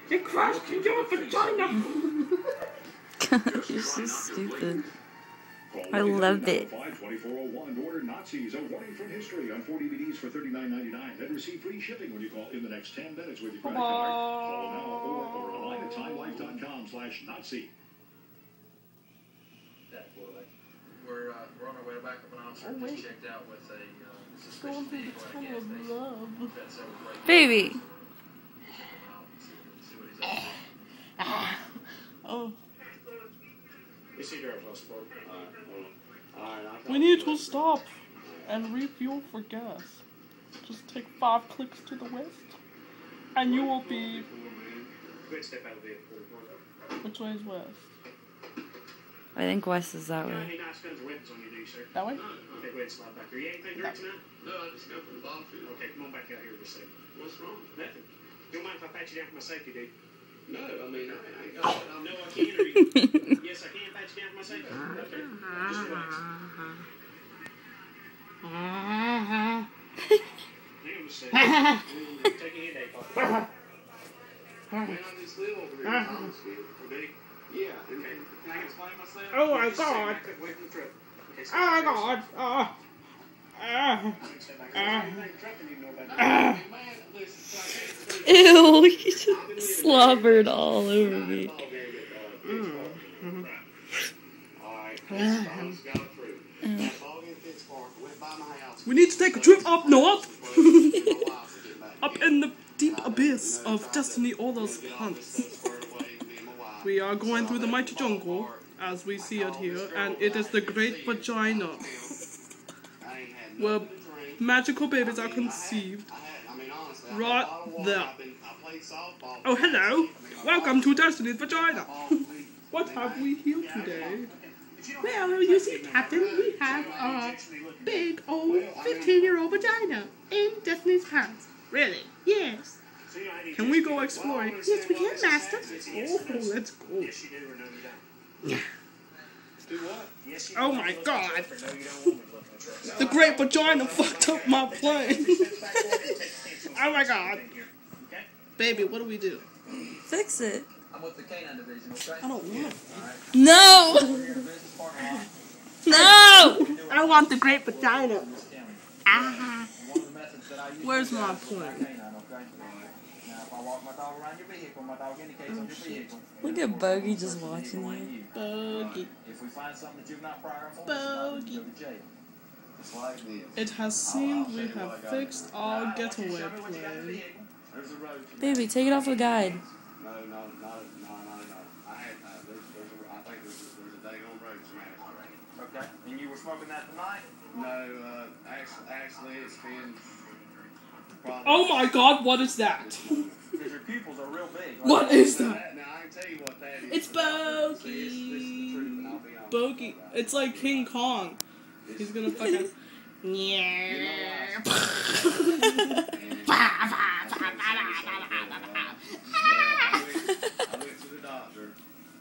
It crashed in your vagina. You're so stupid. I love it. 2401. Order Nazis. A warning from history on 4 DVDs for $39.99. Then receive free shipping when you call in the next 10 minutes with your credit card. Call now or order online at timelife.com/Nazi. We're on our way back up an officer. Just checked out with a suspicious vehicle at a gas station. Got several break-ins. Baby. See what he's up to. Oh. You see your close sport. We need to stop and refuel for gas. Just take 5 clicks to the west, and you will be. Step out of the vehicle. Which way is west? I think west is that way. Any nice guns or weapons on you, do you, sir? That way? Okay, go ahead and slide back here. You ain't anything to drink tonight? No, I just got from the ball field. Okay, come on back out here for a second. What's wrong? Nothing. You don't mind if I pat you down for my safety, dude? No, I mean, I ain't got it. No, I can't. Or you... Yes, I can pat you down for my safety. Okay. Just relax. Hang on just a second. Take your headache off. Man, I just live over here in Thomasville. Okay. Yeah. Okay. Can I explain myself? Oh my Just a second. God. I couldn't wait for the truck. Okay, so Oh my God! step back. Anything trucking you know about that? Man, listen, Ew, he just slobbered all over me. We need to take a trip up north! Up in the deep abyss of Destiny Order's pants. We are going through the mighty jungle, as we see it here, and it is the Great Vagina, where magical babies are conceived. Right there. Oh, hello! Welcome to Destiny's Vagina! What have we here today? Well, you see, Captain, we have a big old 15-year-old vagina in Destiny's pants. Really? Yes. Can we go exploring? Yes, we can, Master. Oh, let's go. Oh my God. The Great Vagina fucked up my plane. Oh my God. Baby, what do we do? Fix it. I'm with the K9 division, okay? I don't want it. No! No! I want the Great Vagina. Ah. Where's my plane? Look at Bogey just watching you. Bogey. If we find something that you've not prior informed Bogey. go to jail. It's like this. It has seemed we have fixed our getaway plane. Baby, take it off the guide. No. I think there's a daggone road smash. Okay. And you were smoking that tonight? No, actually, it's been. Probably Oh my God, what is that? Because your pupils are real big. What is that? Now, I can tell you what that is. It's Bogey. This is the truth, and I'll be honest. Bogey. It's like King Kong. He's gonna fucking.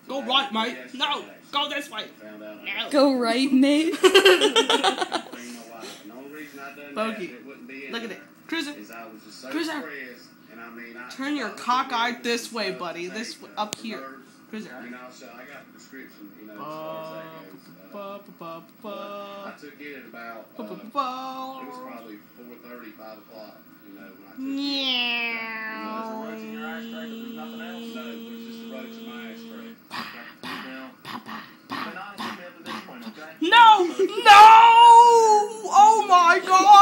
Go right, mate. No, go this way. No. Go right, mate. Bogey, look at it. Cruiser. Cruiser. Turn your cockeye this way, buddy. This up here. Cruiser. I got the description, as far as that goes. I took it at about, it was probably 4:30, 5 o'clock, when I took it. No, there's just the roads in my ashtray. No! No! Oh my God!